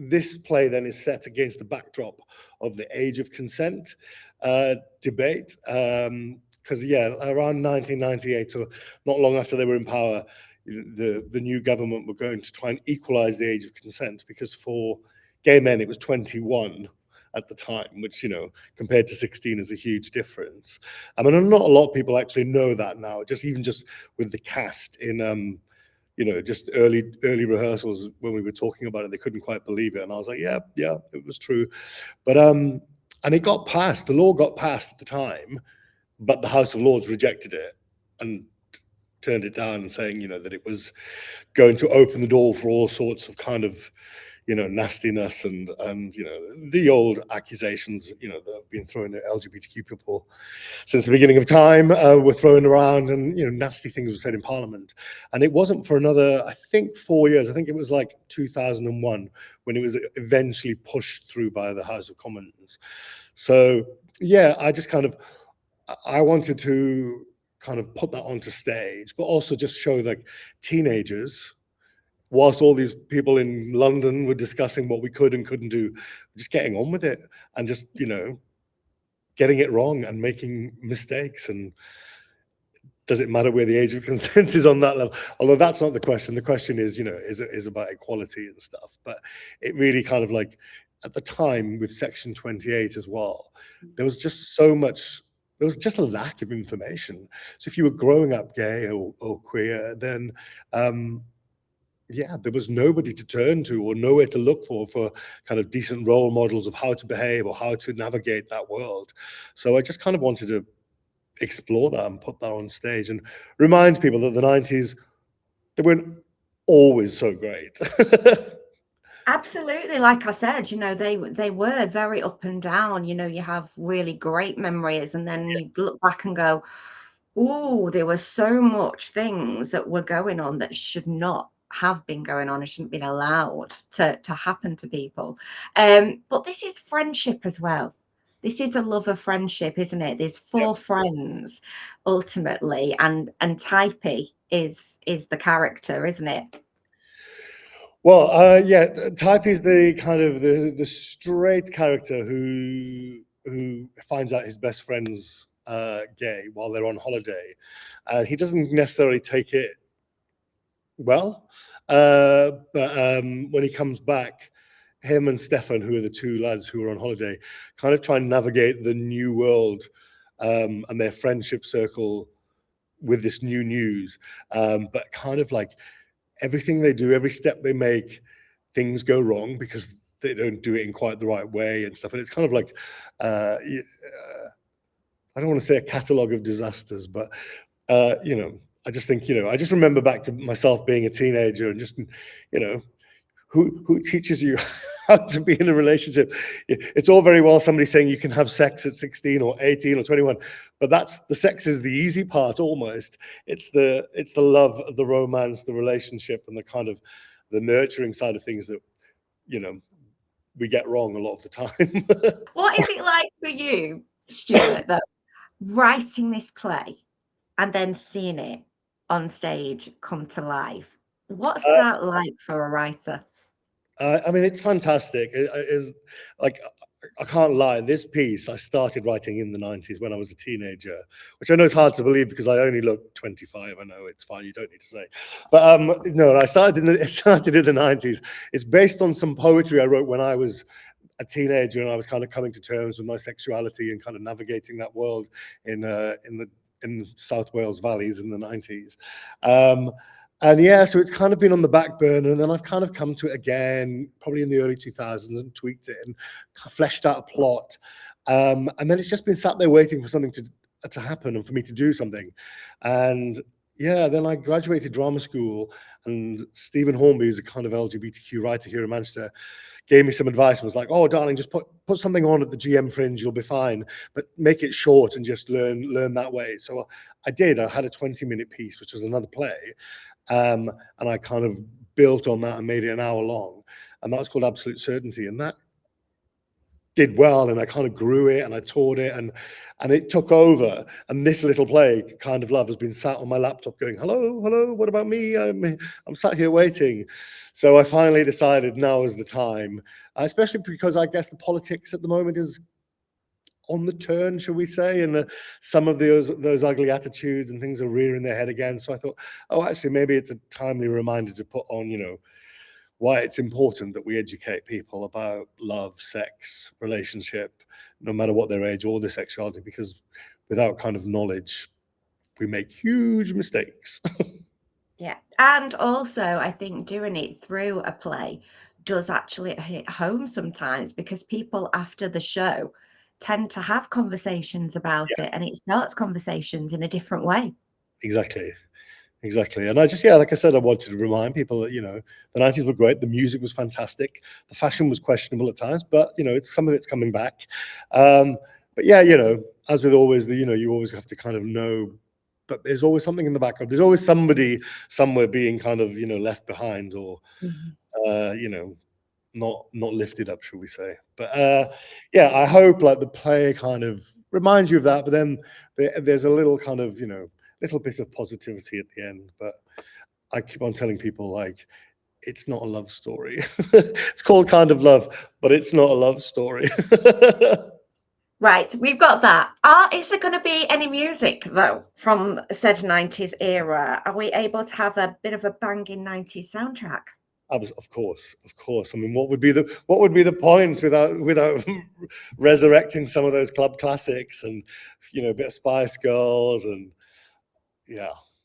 this play then is set against the backdrop of the age of consent debate. Because around 1998, or not long after they were in power, the new government were going to try and equalize the age of consent, because for gay men it was 21 at the time, which, compared to 16 is a huge difference. I mean, not a lot of people actually know that now, just with the cast in just early rehearsals when we were talking about it, they couldn't quite believe it. And I was like, yeah, it was true. But and it got passed, the law got passed at the time, but the House of Lords rejected it and turned it down, saying, that it was going to open the door for all sorts of kind of, nastiness and the old accusations, that have been thrown at LGBTQ people since the beginning of time, were thrown around, and, nasty things were said in Parliament. And it wasn't for another, I think, 4 years. I think it was like 2001 when it was eventually pushed through by the House of Commons. So, yeah, I wanted to kind of put that onto stage, but also just show like teenagers, whilst all these people in London were discussing what we could and couldn't do, just getting on with it and just, getting it wrong and making mistakes. And does it matter where the age of consent is on that level? Although that's not the question. The question is, is about equality and stuff. But it really kind of like, at the time with Section 28 as well, there was just so much, there was just a lack of information. So if you were growing up gay or queer, then there was nobody to turn to or nowhere to look for kind of decent role models of how to behave or how to navigate that world. So I just kind of wanted to explore that and put that on stage and remind people that the 90s, they weren't always so great. Absolutely. Like I said, they were very up and down. You have really great memories, and then you look back and go, oh, there were so much things that were going on that should not have been going on and shouldn't have been allowed to happen to people. But this is friendship as well. This is a love of friendship, isn't it? There's four friends ultimately, and Typee is the character, isn't it? Well, Typee's the kind of the straight character who finds out his best friend's gay while they're on holiday, and he doesn't necessarily take it well, but when he comes back, him and Stefan, who are the two lads who are on holiday, kind of try and navigate the new world and their friendship circle with this new news, but kind of like everything they do, every step they make, things go wrong because they don't do it in quite the right way and stuff. And it's kind of like, I don't want to say a catalogue of disasters, but, I just think, I just remember back to myself being a teenager and just, who teaches you how to be in a relationship? It's all very well somebody saying you can have sex at 16 or 18 or 21, but the sex is the easy part almost. It's the love, the romance, the relationship, and the kind of the nurturing side of things that, we get wrong a lot of the time. What is it like for you, Stewart, though, writing this play and then seeing it on stage come to life? What's that like for a writer? I mean, it's fantastic. It is like, I can't lie. This piece I started writing in the 90s when I was a teenager, which I know is hard to believe because I only look 25. I know it's fine. You don't need to say, but no. I started in the 90s. It's based on some poetry I wrote when I was a teenager and I was kind of coming to terms with my sexuality and kind of navigating that world in South Wales valleys in the 90s. And so it's kind of been on the back burner, and then I've kind of come to it again, probably in the early 2000s, and tweaked it and fleshed out a plot. And then it's just been sat there waiting for something to happen and for me to do something. And then I graduated drama school, and Stephen Hornby, who's a kind of LGBTQ writer here in Manchester, gave me some advice and was like, oh, darling, just put something on at the GM Fringe, you'll be fine, but make it short and just learn that way. So I did. I had a 20-minute piece, which was another play. And I kind of built on that and made it an hour long. And that was called Absolute Certainty. And that did well, and I kind of grew it and I taught it, and it took over. And this little play, Kind of Love, has been sat on my laptop going, hello, hello, what about me? I'm sat here waiting. So I finally decided now is the time, especially because I guess the politics at the moment is on the turn, shall we say, and some of those ugly attitudes and things are rearing their head again. So I thought, oh, actually, maybe it's a timely reminder to put on, why it's important that we educate people about love, sex, relationship, no matter what their age or their sexuality, because without kind of knowledge, we make huge mistakes. Yeah. And also, I think doing it through a play does actually hit home sometimes, because people after the show tend to have conversations about Yeah, it, and it starts conversations in a different way. exactly. Exactly. And I just, yeah, like I said, I wanted to remind people that, the 90s were great. The music was fantastic. The fashion was questionable at times, but, some of it's coming back. But yeah, as with always, you always have to kind of know, but there's always something in the background. There's always somebody somewhere being kind of, left behind, or, Mhm. uh, you know, not lifted up, shall we say. But yeah, I hope like the play kind of reminds you of that, but then there's a little kind of, little bit of positivity at the end. But I keep on telling people, like, it's not a love story. It's called Kind of Love, but it's not a love story. Right, we've got that. Is there going to be any music though from said 90s era? Are we able to have a bit of a banging 90s soundtrack? Of course, of course. I mean, what would be the point without resurrecting some of those club classics, and a bit of Spice Girls, and yeah.